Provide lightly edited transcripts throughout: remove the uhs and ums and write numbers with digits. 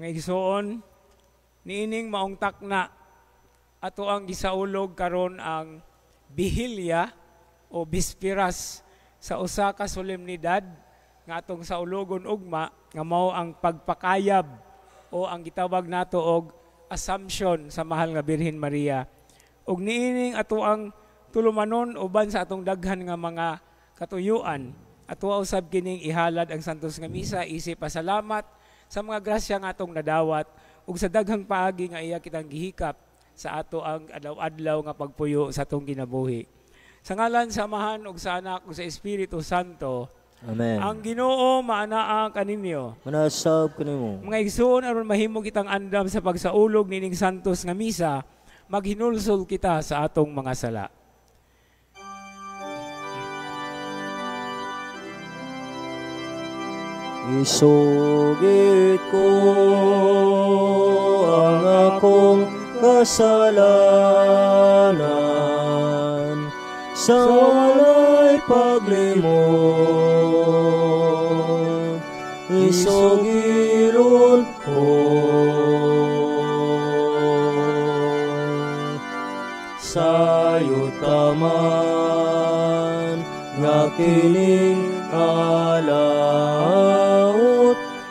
Mga igsoon, niining maong takna ato ang gisaulog karon ang bihilya o bispiras sa usa ka solemnidad nga atong saulogon ugma nga mao ang pagpakayab o ang gitawag nato og Assumption sa Mahal nga Birhen Maria. Ug niining ato ang tulumanon uban sa atong daghan nga mga katuyuan, ato usab kining ihalad ang Santos nga Misa isip pasalamat sa mga grasya nga atong nadawat ug sa daghang paagi nga iya kitang gihikap sa ato ang adlaw-adlaw nga pagpuyo sa atong kinabuhi. Sa ngalan sa Amahan ug sa Anak ug sa Espiritu Santo. Amen. Ang Ginoo maanaa kaninyo. Manasab kanimo. Mga igsoon aron mahimo kitang andam sa pagsaulog nining Santos nga Misa, maghinulsol kita sa atong mga sala. Isugit ko ang akong kasalanan sa walay paglimot. Isugilon ko sayot ka man nga kining alaot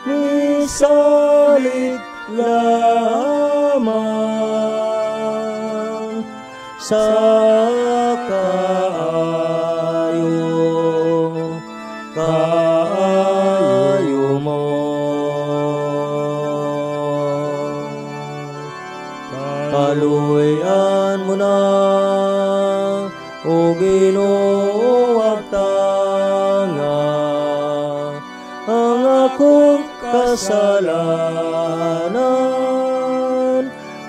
ni salit lamang sa kaayo mo. Kaluyan mo na o Ginoo tanga ang akong kasalanan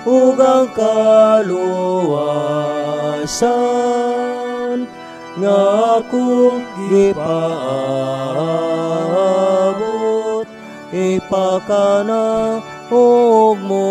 ug ang kaluwasan nga akong gipaabot ipakana og mo.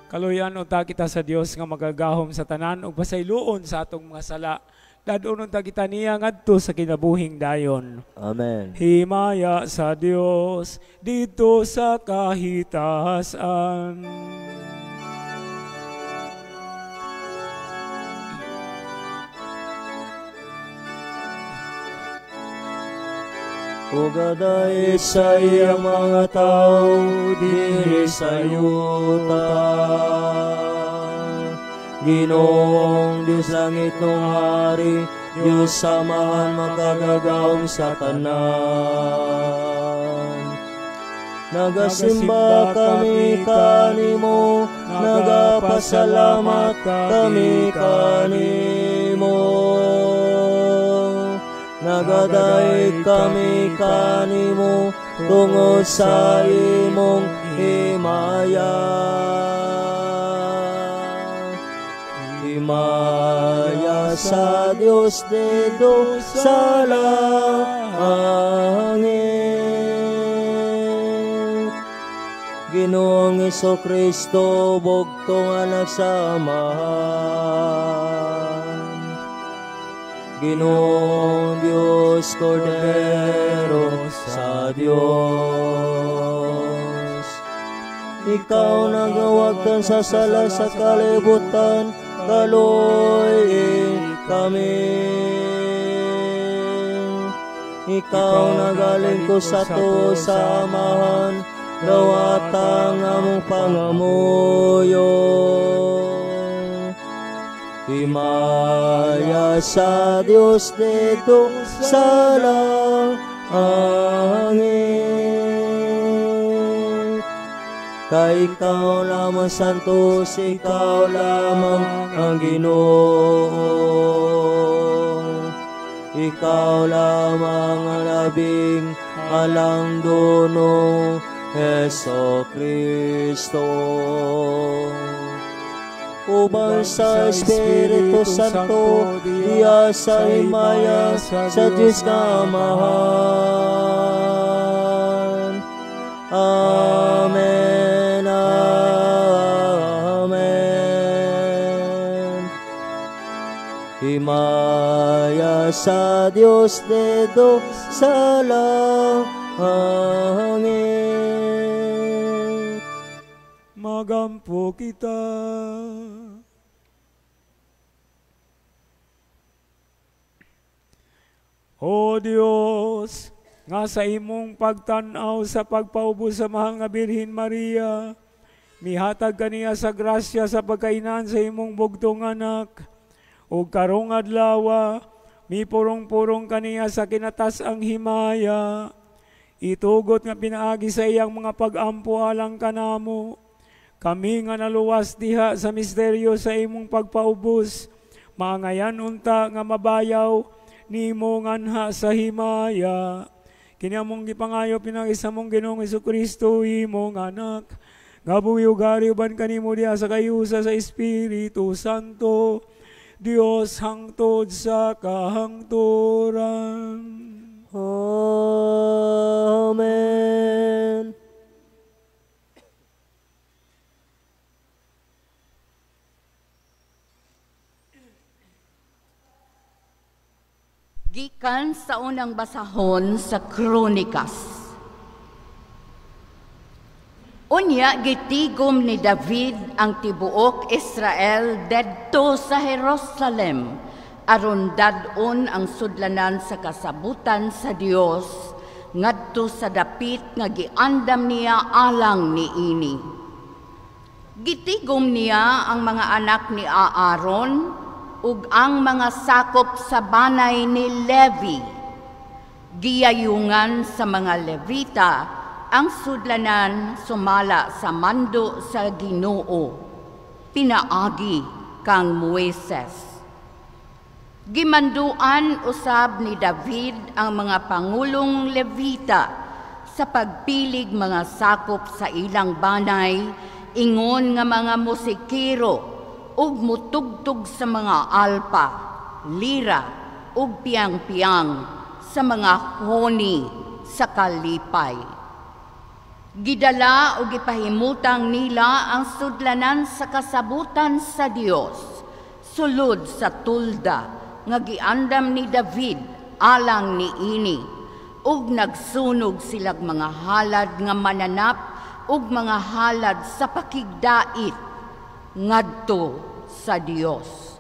Kaluyan unta kita sa Dios nga magagahom sa tanan ug pasayloon sa atong mga sala. Dadon unta kita niya ngadto sa kinabuhing dayon. Amen. Himaya sa Dios dito sa kahitasan. Ugaday sa iyang mga tao diri sa yuta. Ginoong Diyos langit nung hari, Diyos samahan makagagawang sa tanan. Nagasimba kami kanimo, nagapasalamat kami kanimo. Nagadaig kami kanimo tungod sa imong himaya. Himaya sa Dios dito sa langit. Ginoong Jesucristo bugtong anak sa Amahan. Ginoong Diyos Cordero sa Diyos. Ikaw nagawagtan sa sala sa kalibutan, kaluoy kami. Ikaw nagaling ko sa to sa Amahan, dawatang among pangamuyo. Himaya sa Diyos dito sa langit. Kay ikaw lamang santos, ikaw lamang ang Ginoo. Ikaw lamang ang labing alang dono, Jesucristo. Uban sa Espiritu Santo, diya sa himaya sa Diyos na Amahan. Amen, amen. Himaya sa Dios dito sa langit. Magampo kita. O Dios, nga sa imong pagtanaw sa pagpaubos sa mahal nga Birhen Maria, mihatag kaniya sa grasya sa pagkainan sa imong bugtong anak, o karong adlaw, mipurong-purong kaniya sa kinatas ang himaya, itugot nga pinaagi sa iyang mga pag-ampo alang kanamo, kami nga naluwas diha sa misteryo sa imong pagpaubos, maangayan unta nga mabayaw, nimo nganha sa himaya. Kiniamong gipangayo pinagisa mong Ginoong Jesucristo imong anak. Nga buwi-ugari uban kanimo diha sa kayusa sa Espiritu Santo. Dios hangtod sa kahangturan. Amen. Gikan sa unang basahon sa Kronikas. Unya gitigom ni David ang tibuok Israel dedto sa Jerusalem aron dadon ang sudlanan sa kasabutan sa Dios ngadto sa dapit nga giandam niya alang niini. Gitigom niya ang mga anak ni Aaron ug ang mga sakop sa banay ni Levi. Giyayungan sa mga Levita ang sudlanan sumala sa mando sa Ginoo, pinaagi kang Moises. Gimanduan usab ni David ang mga pangulong Levita sa pagpilig mga sakop sa ilang banay, ingon nga mga musikero, ug mutugtog sa mga alpa, lira, ug piyang-piyang sa mga honi sa kalipay. Gidala ug gipahimutang nila ang sudlanan sa kasabutan sa Dios, sulod sa tulda nga giandam ni David alang niini, ug nagsunog silag mga halad nga mananap ug mga halad sa pakigdait ngadto sa Dios.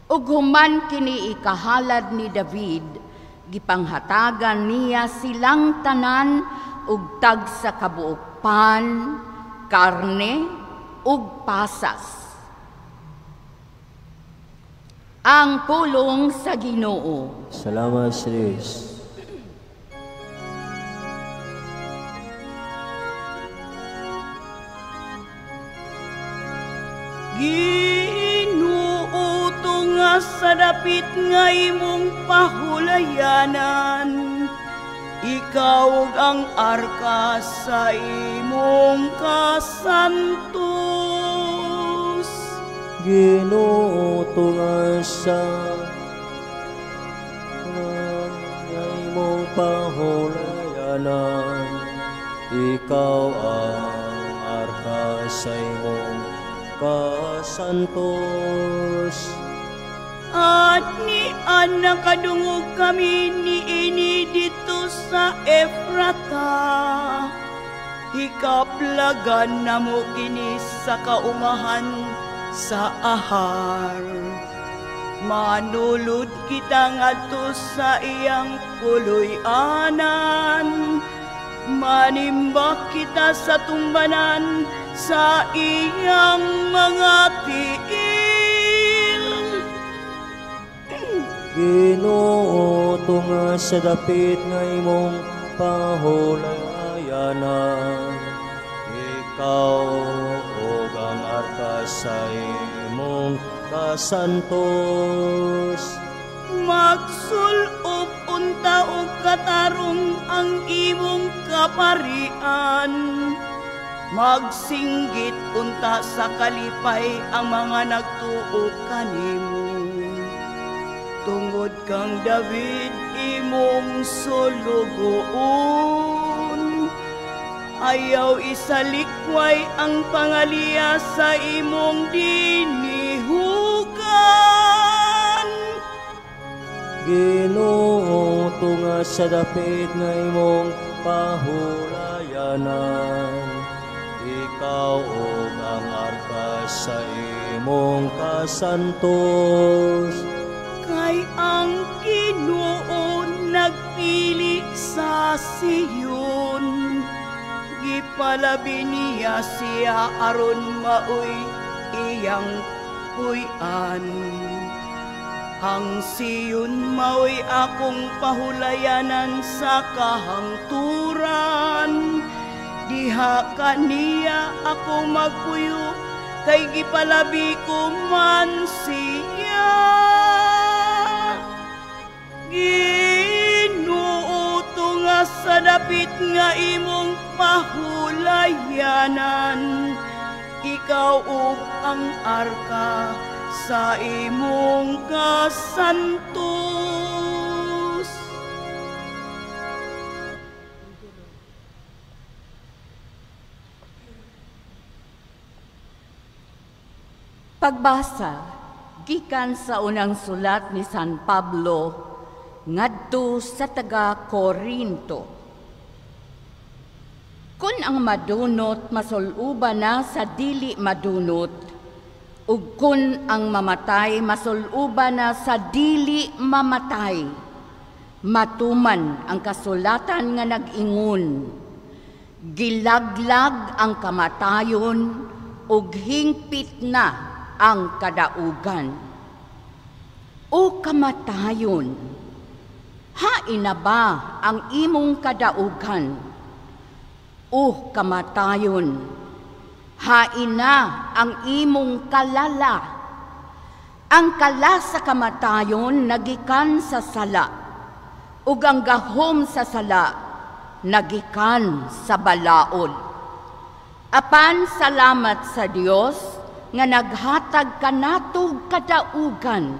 Ug human kini ikahalad ni David, gipanghatagan niya silang tanan ug tag sa kabuok karne ug pasas. Ang pulong sa Ginoo. Salamat sa Diyos. Ginoo nga sa dapit nga imong pahulayanan, ikaw ang arka sa imong kasantos. Ginoo nga sa imong pahulayanan, ikaw ang arka sa imong kasantos. At ni anak kadungog kami ni ini dito sa Efrata, hikaplagan na mo kini sa kaumahan sa ahar. Manulod kita ngadto sa iyang puloy-anan, manimbak kita sa tumbanan sa iyang mga tiil. Ginoo nga sa dapit nga imong pahulayanan, ikaw og ang arka sa imong kasantos. Magsulop unta og katarong ang imong kaparian, magsinggit unta sa kalipay ang mga nagtuo kanimo. Tungod kang David imong sulugoon, ayaw isalikway ang pangaliya sa imong dinihugan. Ginoo tunga sa dapit nga imong pahulayanan. Ikaw og ang arka sa imong kasantos. Kay ang Ginoo nagpili sa Siyon, gipalabi niya siya aron maoy iyang puy-an. Ang Siyon maoy akong pahulayanan sa kahangturan. Diha kaniya ako magpuyo, kay gipalabi ko man siya. Ginoo tunga sa dapit nga imong pahulayanan. Ikaw ug ang arka sa imong kasantos. Pagbasa gikan sa unang sulat ni San Pablo ngadto sa taga Corinto. Kun ang madunot masuluban na sa dili madunot, ug kun ang mamatay masuluban na sa dili mamatay, matuman ang kasulatan nga nag-ingon, gilaglag ang kamatayon ug hingpit na ang kadaugan. O kamatayon, hain na ba ang imong kadaugan? O kamatayon, hain na ang imong kalala. Ang kala sa kamatayon nagikan sa sala, ug ang gahom sa sala nagikan sa balaod. Apan salamat sa Dios nga naghatag kanatog kadaugan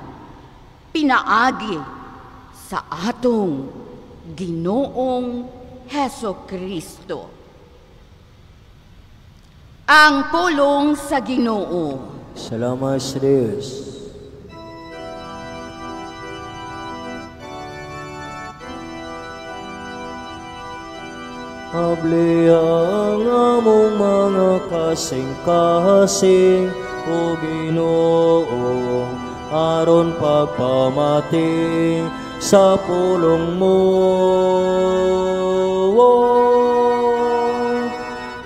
pinaagi sa atong Ginoong Hesukristo. Ang pulong sa Ginoo. Salamat sa Diyos. Abli ang among mga kasing-kasing o Ginoo, aron pagpamati sa pulong mo.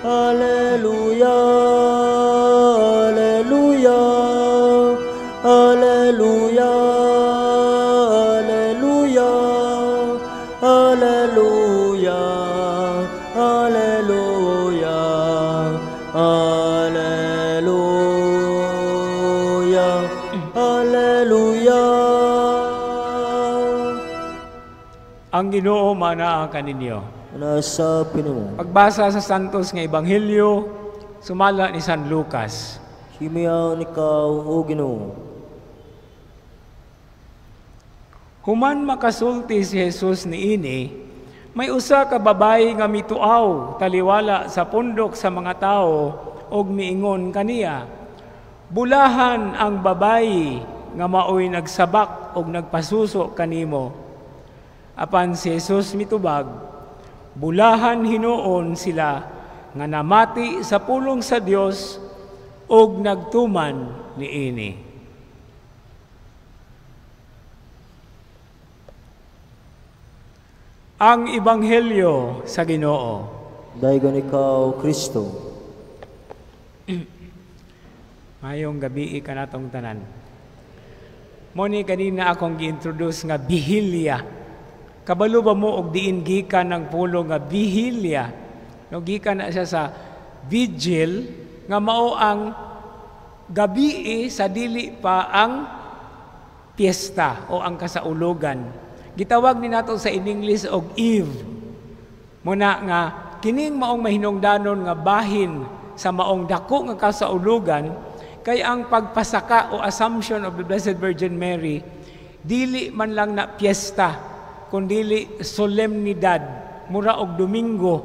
Alleluia, alleluia, alleluia, alleluia, alleluia, alleluia, alleluia, alleluia. Ang Ginoo manaa kaninyo. Nasa Pinoy. Pagbasa sa Santos nga Ebanghelyo, sumala ni San Lucas. Himiyaw ikaw, O Ginoo. Human makasulti si Jesus niini, may usa ka babayi nga mituaw taliwala sa pundok sa mga tao og miingon kaniya, bulahan ang babayi nga maoy nagsabak og nagpasuso kanimo. Apan si Jesus mitubag, bulahan hinuon sila nga namati sa pulong sa Dios og nagtuman niini. Ang Ebanghelyo sa Ginoo. Daygon ikaw, Kristo. Mayong gabi kanatong tanan. Moni kanina akong gi-introduce nga bihilya. Kabalo ba mo og diin gikan ng pulo nga bihilya? No, gikan na siya sa vigil nga mao ang gabi sa dili pa ang piyesta o ang kasaulugan. Gitawag ni nato sa in English og Eve. Muna nga kining maong mahinungdanon nga bahin sa maong dako nga kasaulugan kay ang pagpasaka o Assumption of the Blessed Virgin Mary dili man lang na piyesta kundili solemnidad, mura og Domingo.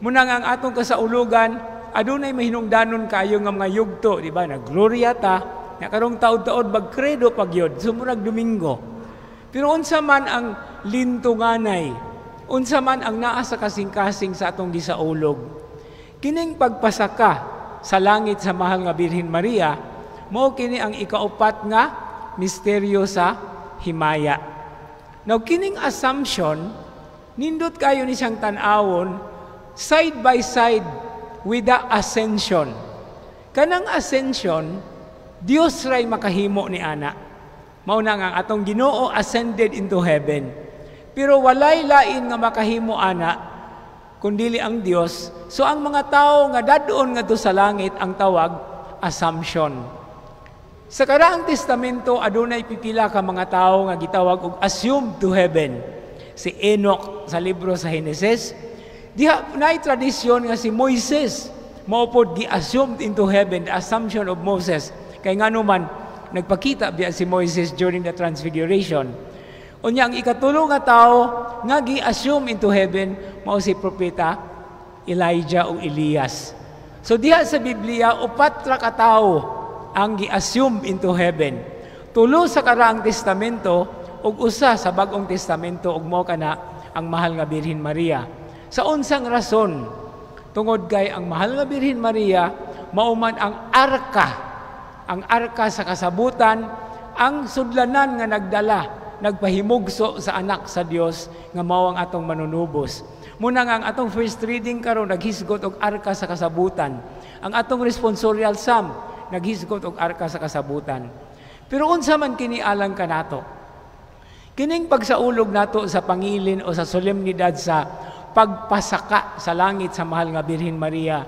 Muna nga ang atong kasaulugan, adunay mahinungdanon kayo nga mga yugto, di ba? Na Gloria ta, na karong taod-taod magkredo pagyod, sumurag Domingo. Pero unsa man ang lintunganay, unsa man ang naa sa kasing-kasing sa atong gisaulog, kining pagpasaka sa langit sa mahal nga Birhen Maria, mao kini ang ikaupat nga misteryo sa himaya. Now, kining assumption, nindot kayo ni siyang tan-awon, side by side with the ascension. Kanang ascension, Dios ray makahimo ni ana. Mao na nga atong Ginoo ascended into heaven. Pero walay lain nga makahimo ana kundili ang Dios. So ang mga tao nga dadon ngadto sa langit ang tawag assumption. Sa karaang testamento adunay pipila ka mga tao nga gitawag og assumed to heaven. Si Enoch sa libro sa Genesis, diha nay tradisyon nga si Moises mao pod gi-assumed into heaven, the assumption of Moses. Kay ngano man nagpakita biya si Moises during the transfiguration. Unya ang ikatulo nga tao nga gi-assume into heaven mao si propeta Elijah o Elias. So diha sa Biblia upat ra ka tawo ang gi-assume into heaven. Tulo sa karaang testamento ug usa sa Bag-ong Testamento ug mao kana ang mahal nga Birhen Maria. Sa unsang rason? Tungod kay ang mahal nga Birhen Maria mao man ang arka sa kasabutan, ang sudlanan nga nagdala, nagpahimugso sa anak sa Dios nga mao ang atong manunubos. Muna nga ang atong first reading karon naghisgot og arka sa kasabutan. Ang atong responsorial psalm naghisgot og arka sa kasabutan. Pero unsa man kini alang kanato? Kining pagsaulog nato sa pangilin o sa solemnidad sa pagpasaka sa langit sa mahal nga Birhen Maria,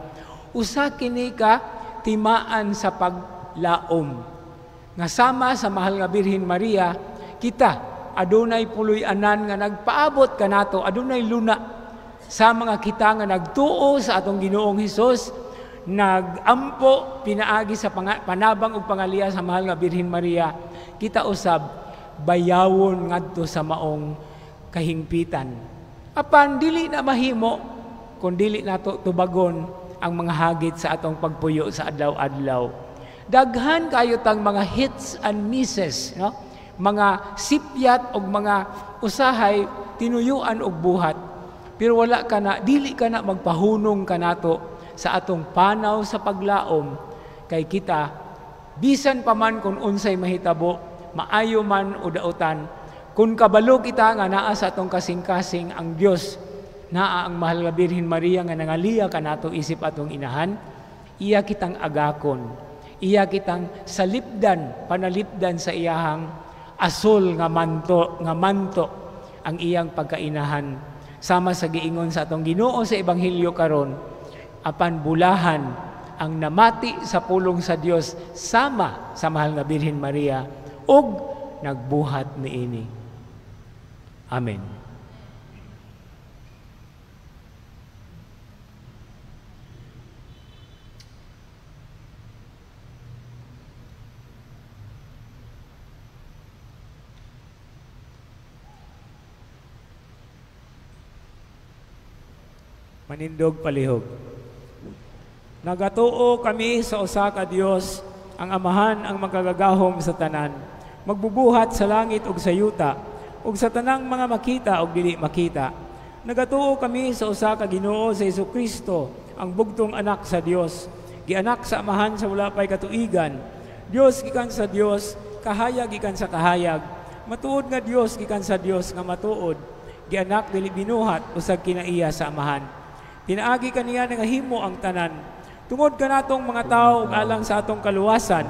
usa kini ka timaan sa paglaom. Nga sama sa mahal nga Birhen Maria, kita adunay puloy-anan nga nagpaabot kanato, adunay luna sa mga kita nga nagtuo sa atong Ginoong Hesus, nagampo pinaagi sa panabang ug pangaliya sa mahal nga Birhen Maria, kita usab bayawon ngadto sa maong kahingpitan. Apan dili na mahimo kun dili nato tubagon ang mga hagit sa atong pagpuyo sa adlaw-adlaw. Daghan kayo tang mga hits and misses, no? Mga sipyat og mga usahay tinuyuan og buhat. Pero wala ka na, dili ka na magpahunong kanato sa atong panaw sa paglaom kay kita bisan pa man kung unsay mahitabo, maayo man o dautan, kung kabalo kita nga naa sa atong kasing-kasing ang Dios, naa ang mahal nga Birhen Maria nga nangaliya kanato isip atong inahan, iya kitang agakon, iya kitang salipdan, panalipdan sa iyahang asol nga manto ang iyang pagkainahan. Sama sa giingon sa atong Ginoo sa Ebanghelyo karon, apan bulahan ang namati sa pulong sa Dios sama sa mahal nga Birhen Maria ug nagbuhat niini. Amen. Manindog palihog. Nagatuo kami sa usa ka Dios, ang Amahan ang magkagagahom sa tanan, magbubuhat sa langit ug sa yuta, ug sa tanang mga makita ug dili makita. Nagatuo kami sa usa ka Ginoo sa Jesucristo, ang bugtong anak sa Dios, gianak sa Amahan sa wala pay katuigan, Dios gikan sa Dios, kahayag gikan sa kahayag, matuod nga Dios gikan sa Dios nga matuod, gianak dili binuhat usag kinaiya sa Amahan. Pinaagi kaniya nga himo ang tanan. Tungod kanatong mga tao ug alang sa atong kaluwasan,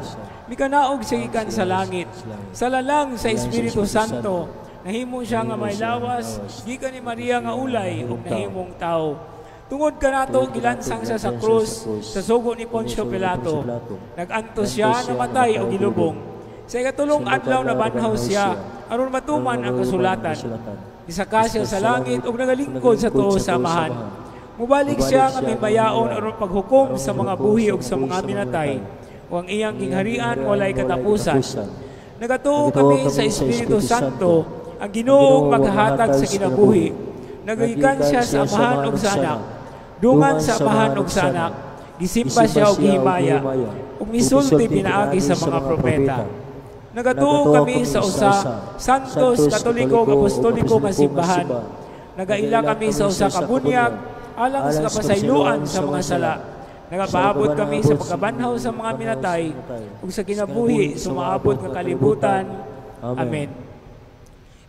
mikanaog sa gikan sa langit. Sa lalang sa Espiritu Santo, nahimo siya nga may lawas, gikan ni Maria nga ulay ug nahimong tao. Tungod kanato gilansang siya sa krus sa sugo ni Poncio Pilato. Nagantos siya, namatay ug gilubong. Sa ikatulong adlaw na banhaw siya aron matuman ang kasulatan. Isaka siya sa langit ug nagalingkod sa tuo sa Amahan. Mubalik siya nga may bayaon aron paghukom sa mga buhi ug sa mga minatay, o ang iyang kingharian walay katapusan. Nagatuo kami sa Espiritu Santo, ang Ginoong maghahatag sa kinabuhi. Nagagikan siya sa Amahan ug sa Anak, dungan sa Amahan ug sa Anak, gisimba siya og gihimaya, ug misulti pinaagi sa mga propeta. Nagatuo kami sa usa, Santos Katoliko Apostoliko nga simbahan. Nagaila kami sa usa ka bunyag, alang sa kapasayloan sa mga sala. Nagapaabot kami sa pagkabanhaw sa mga minatay, ug sa kinabuhi sumaabot nga kalibutan. Amen.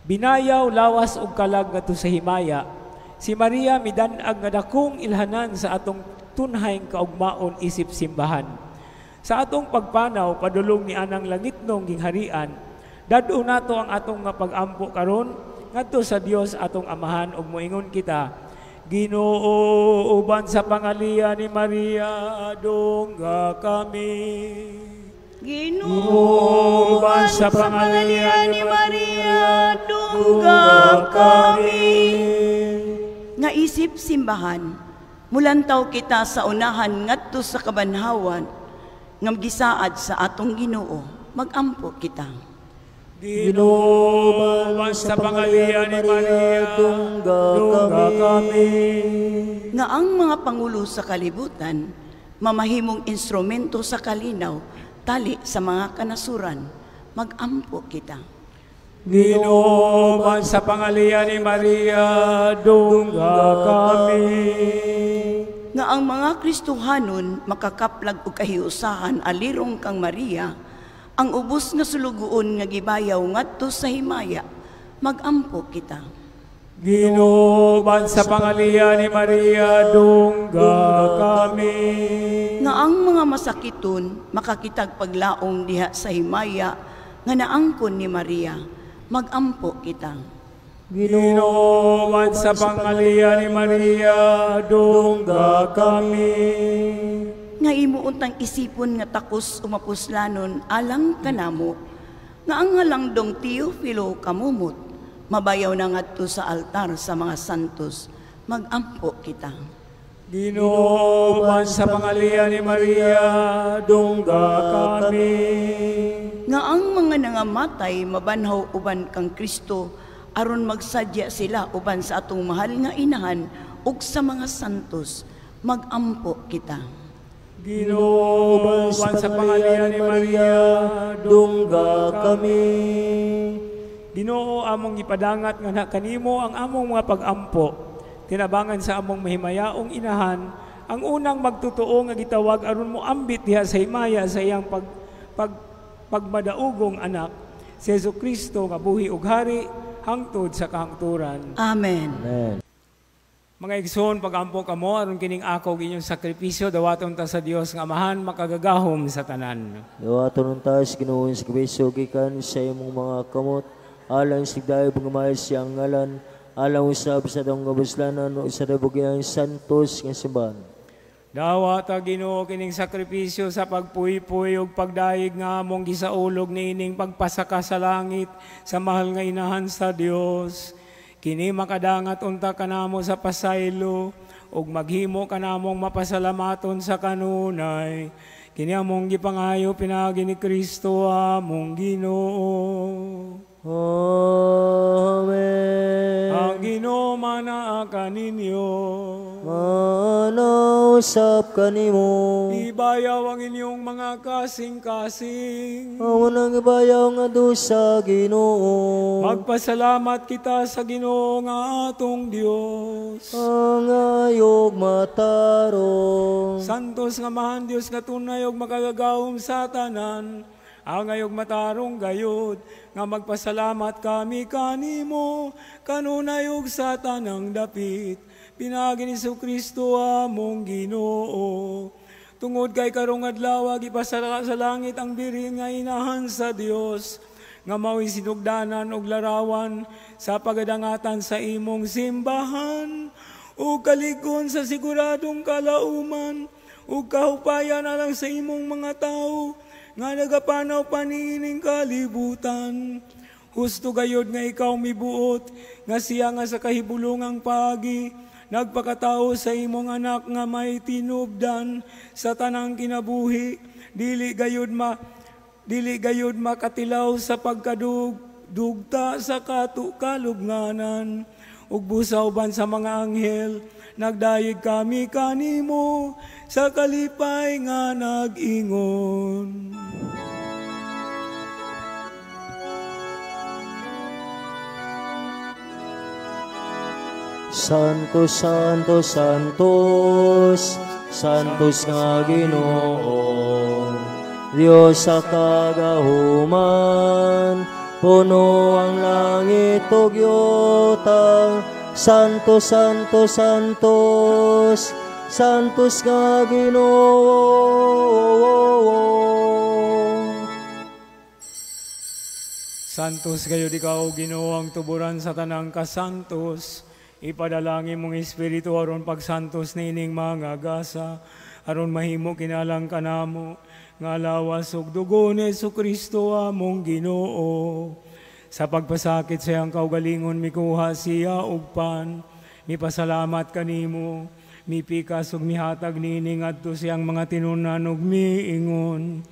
Binayaw, lawas ug kalag ngadto sa himaya, si Maria midan-ag nga dakong ilhanan sa atong tunhayng kaugmaon isip simbahan. Sa atong pagpanaw padulong ni anang langitnong gingharian, dad-o nato ang atong nga pag-ampo karon ngadto sa Dios atong Amahan ug moingon kita, Ginoo, uban sa pangalian ni Maria, dungga kami. Ginoo, uban sa pangalian ni Maria, dungga kami. Nga isip simbahan, mulantaw kita sa unahan ngadto sa kabanhawan, ngam gisaad sa atong Ginoo, magampo kita. Ginoo, sa pangalian ni Maria, dungga kami. Nga ang mga pangulo sa kalibutan, mamahimong instrumento sa kalinaw, tali sa mga kanasuran, magampo kita. Ginoo, sa pangalian ni Maria, dungga kami. Nga ang mga Kristohanon makakaplag o kahiusahan alirong kang Maria, ang ubos nga sulugoon nga gibayaw ngadto sa himaya, magampo kita. Ginoo, sa pangalian ni Maria, dungga kami. Nga ang mga masakiton makakitag paglaong diha sa himaya nga naangkon ni Maria, magampo kita. Ginoo, sa pangalian ni Maria, dungga kami. Nga imuuntang isipon nga takos umapuslanon alang kanamo, nga ang halangdong Teofilo kamumot, mabayaw na ngadto sa altar sa mga santos, magampo kita. Ginoo, sa pangalian ni Maria, dungga kami. Nga ang mga nangamatay mabanhaw uban kang Kristo, aron magsadya sila uban sa atong mahal nga inahan ug sa mga santos, magampo kita. Ginoo, sa pangalian ni Maria, dungga kami. Ginoo, among ipadangat nga kanimo ang among mga pag-ampo, tinabangan sa among mahimayaong inahan, ang unang magtutuo nga gitawag aron mo ambit diha sa himaya sa iyang pagmadaugong anak, si Jesucristo nga buhi ug hari hangtod sa kahangturan. Amen. Amen. Mga igsoon, pag-ampo kamo aron kining ako inyong sakripisyo, dawaton ta sa Dios nga Amahan makagagahom sa tanan. Dawaton tas Ginoo sa kabisyo gikan sa imong mga kamot, alang sigdayo pagmamahal siyang ngalan, alang usab sa dong kabuslanan o sa dabugyang santos nga simbahan. Dawa ta Ginoo kining sakripisyo sa pagpuy-puy ug pagdaig nga among gisaulog niining pagpasaka sa langit sa mahal nga inahan sa Dios. Kini makadangat unta kanamo sa pasaylo ug maghimo kanamong mapasalamaton sa kanunay. Kini among gipangayo pinagi ni Kristo among Ginoo. Amen. Ang Ginoo manaa kaninyo. Manausap kanimo. Ibayaw ang inyong mga kasing-kasing. Amo nang ibayaw nga dusa, Ginoo. Magpasalamat kita sa Ginoo nga atong Dios. Ang ayog matarong. Santos nga mahan Dios nga tunay ug makagagahom sa tanan. Ang ayog matarong gayud nga magpasalamat kami kanimo kanunay ug sa tanang dapit. Pinagi ni Jesucristo among Ginoo. Tungod kay karong adlaw gipasala sa langit ang birin nga inahan sa Dios nga mao'y sinugdanan og larawan sa pagadangatan sa imong simbahan ug kaligon sa siguradong kalauman ug kahupayan alang sa imong mga tawo nga nagapanaw panining kalibutan. Husto gayod nga ikaw mibuot, nga siya nga sa kahibulungang pagi, nagpakatao sa imong anak nga may tinubdan sa tanang kinabuhi, dili gayod makatilaw sa pagkadugta sa kalubnganan, ug busawban sa mga anghel, nagdayeg kami kanimo sa kalipay nga nag-ingon. Santos, Santos, Santos, Santos nga Ginoo, Diyos sa kagahuman, puno ang langit ug yuta. Santos, Santos, Santos, Santos nga Ginoo. Santos kayo di ka o Ginoo ang tuburan sa tanang kasantos. Ipadalangin mong Espiritu aron pagsantos nining mga gasa, aron mahimo kinalang kanamo, nga lawas ug dugo ni Jesucristo among Ginoo. Sa pagpasakit sa iyang kaugalingon, mikuha siya ug pan, mipasalamat kanimo, mipikas ug mihatag nining adto siyang mga tinunan ug miingon.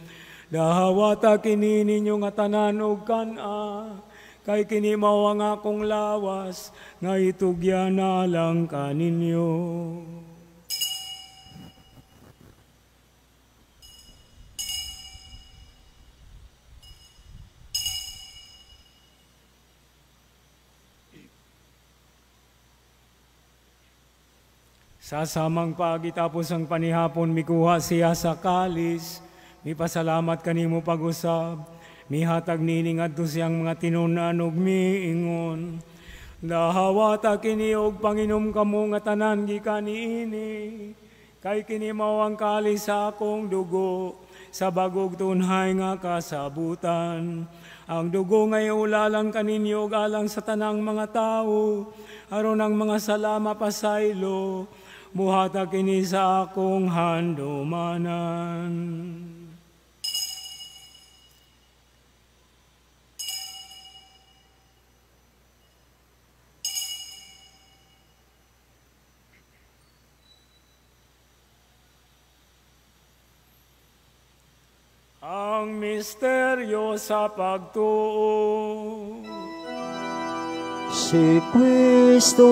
Dahawata kini ninyo nga tanan ug kana, kay kini mao ang akong lawas, nga itugya na lang kaninyo. Sa samang pagitapos ang panihapon, mikuha siya sa kalis, mipasalamat kanimo pag-usab, mihatag nining adto siyang mga tinunan ug miingon. Dahawata kini og panginom kamo nga tanan gikan niini, kay kini mao ang kalis sa akong dugo, sa bagog tunhay nga kasabutan. Ang dugo nga iulalang kaninyo og alang sa tanang mga tawo, aron ang mga sala mapasaylo, muhatag kini sa akong handumanan. Ang misteryo sa pagtuo. Si Kristo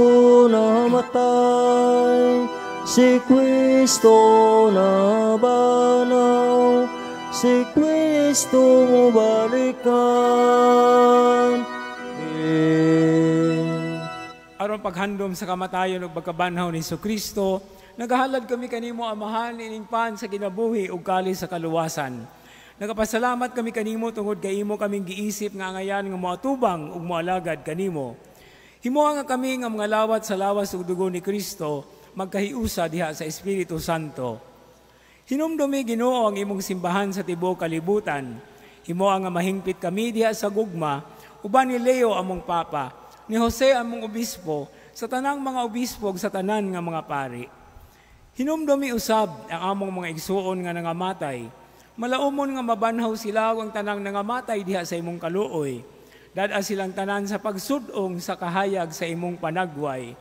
namatay, si Kristo nabanaw, si Kristo mubalikan. Aron paghandom sa kamatayon ug pagkabanhaw ni Jesucristo, nagahalad kami kanimo amahan ining pan sa kinabuhi ug kalis sa kaluwasan. Nagapasalamat kami kanimo tungod kay imo kaming giisip nga angayan nga moatubang ug moalagad kanimo. Himuha nga kami nga mga lawat sa lawas ug dugo ni Kristo magkahiusa diha sa Espiritu Santo. Hinumdumi Ginoo ang imong simbahan sa tibuok kalibutan. Himuha nga mahingpit kami diha sa gugma uban ni Leo among papa, ni Jose among obispo, sa tanang mga obispo ug sa tanan nga mga pari. Hinumdumi usab ang among mga igsuon nga nangamatay. Malaumon nga mabanhaw sila ang tanang nangamatay diha sa imong kaluoy. Dada silang tanan sa pagsudong sa kahayag sa imong panagway.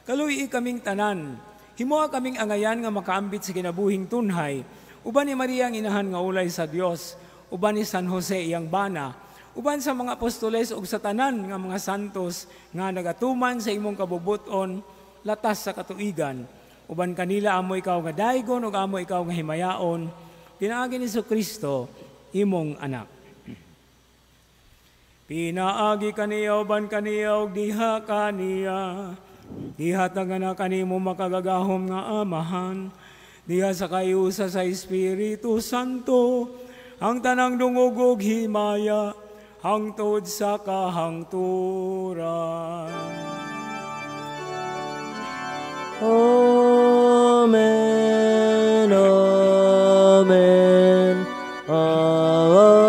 Kaluy kaming tanan. Himuha kaming angayan nga makaambit sa kinabuhing tunhay. Uban ni Maria ang inahan nga ulay sa Dios. Uban ni San Jose iyang bana. Uban sa mga apostoles ug sa tanan nga mga santos nga nagatuman sa imong kabubuton latas sa katuigan. Uban kanila amo ikaw nga daygon ug amo ikaw nga himayaon. Pinaagi ni Jesucristo, imong anak. Pinaagi kaniya, uban kaniya, ug diha kaniya. Diha tagana kanimo makagagahom nga amahan. Diha sa kayusa sa Espiritu Santo, ang tanang dungog ug himaya, hangtod sa kahangturan. Amen. Amen. Amen.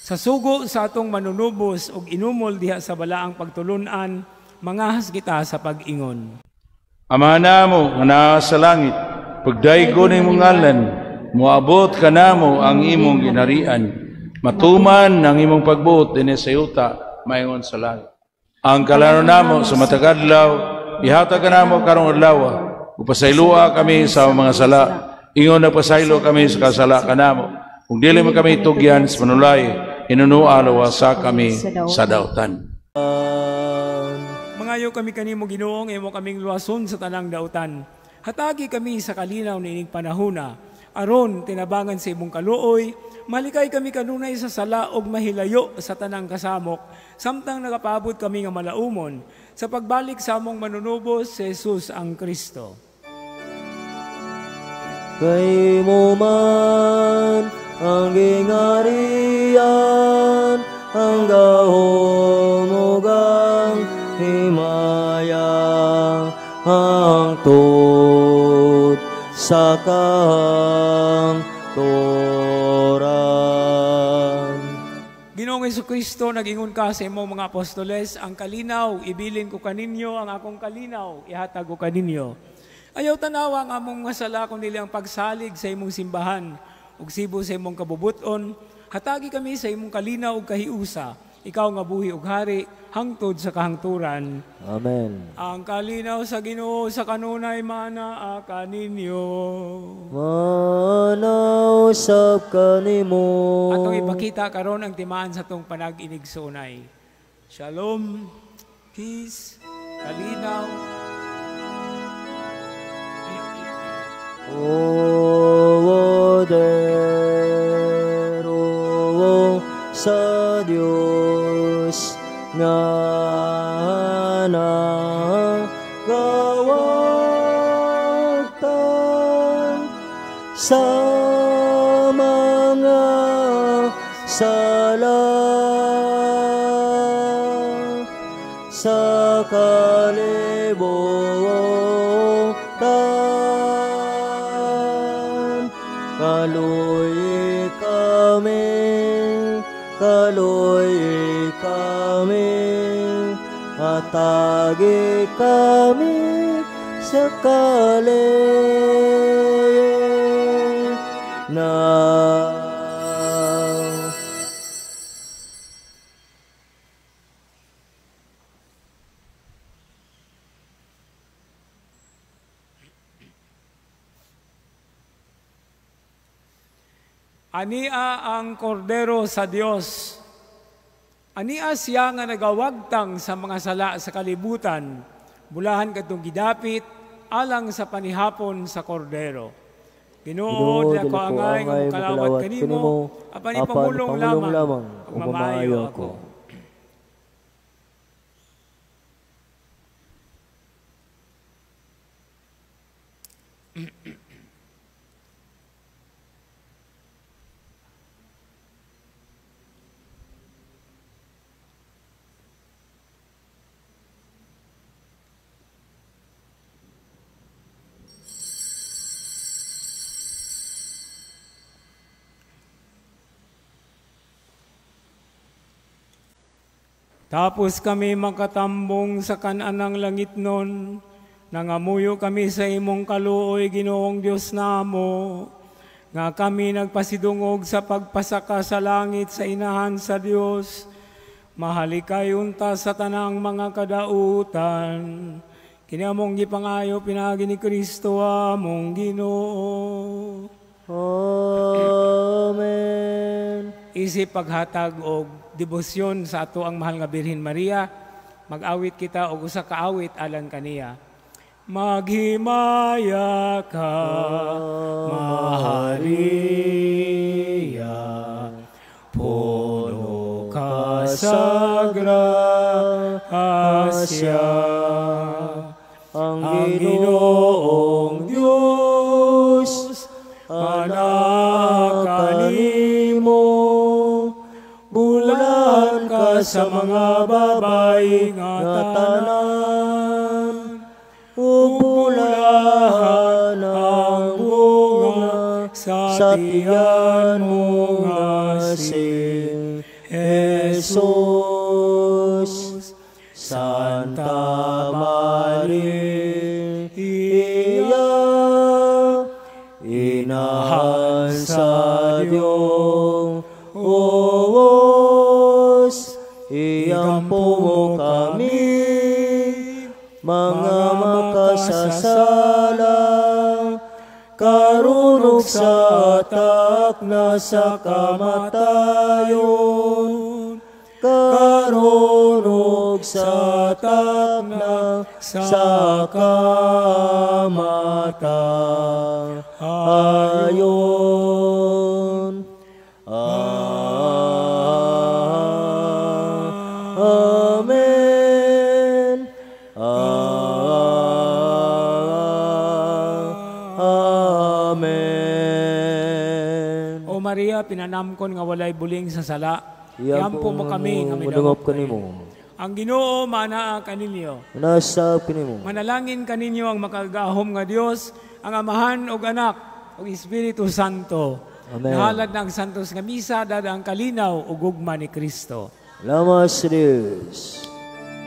Sa sugo sa atong manunubos ug inumol diha sa balaang pagtulunan, mangahas kita sa pag-ingon. Ama namo nga naa sa langit, pagdaygo nimong ngalan, moabot kanamo ang imong ginharian. Matuman ang imong pagbuot dinhi sa yuta, maingon sa langit. Ang kalano namo sa matag adlaw, ihatag kanamo karong adlaw, upasaylua kami sa mga sala, ingon na pasaylo kami sa kasala kanamo. Kung dili man kami tugyan sa manulay, inunua lawasa kami sa dautan. Mangayo kami kanimo Ginoong, imo kaming luwason sa tanang dautan. Hatagi kami sa kalinaw nining panahona, aron tinabangan sa imong kaluoy, malikay kami kanunay sa sala og mahilayo sa tanang kasamok, samtang nagapaabot kami nga malaumon sa pagbalik sa among manunubos si Jesus ang Kristo. Kay mo man ang gingarian, ang gahom ug ang himaya, hangtod sa kahangturan. Ginoong Jesucristo, nag-ingon ka sa imong mga apostoles, ang kalinaw, ibilin ko kaninyo, ang akong kalinaw, ihatag ko kaninyo. Ayaw tanawa ang among nga sala kung nila ang pagsalig sa imong simbahan, ug sibo sa imong kabubuton, hatagi kami sa imong kalinaw ug kahiusa, ikaw nga buhi ug hari, hangtod sa kahangturan. Amen. Ang kalinaw sa Ginoo sa kanunay manaa kaninyo. Manaw sab kanimo. Atong ipakita karon ang timaan sa tong panag-inig sa unay. Shalom, peace, kalinaw. Order sa Dios nga nagawagtan sa mga sala sa kalibutan. Kaluy kami, atagi kami sa na. Ania ang kordero sa Dios. Ania siya nga nagawagtang sa mga sala sa kalibutan, bulahan katong gidapit, alang sa panihapon sa kordero. Ginoo, dako angay nga kalawat kanimo, apan ipamulong lamang, ug mamayo ako. Tapos kami makatambong sa kananang langit nun, nangamuyo kami sa imong kaluoy, Ginoong Diyos namo, nga kami nagpasidungog sa pagpasaka sa langit sa inahan sa Diyos, mahalikay unta sa tanang mga kadautan, kinamong gipangayo pinagi ni Kristo among Ginoo. Amen. Isip paghatag og debosyon sa ato ang mahal nga Birhen Maria, mag-awit kita og usa ka awit alang kaniya. Maghimaya ka, Maria, puno ka sa grasya, ang Ginoong Diyos, anak kanimo, bulan ka sa mga babae nga tanan, bulahan ang bunga sa tiyan mo nga si Jesus. Santa Maria, inahan sa Diyos, iyampo mo kami, mga makasasala, karunong sa atak na sa kamatayon, karunong sa atak na sa kamatayon. Amen. O Maria, pinanamkon nga walay buling sa sala. Yampo mo kami nga madungop midawat kanimo. Ang Ginoo manaa kaninyo. Nasab kanimo. Manalangin kaninyo ang makagahom nga Dios, ang Amahan ug Anak ug Espiritu Santo. Amen. Nahalad ng Santos nga Misa, dada ang kalinaw ug gugma ni Kristo. Salamat sa Diyos.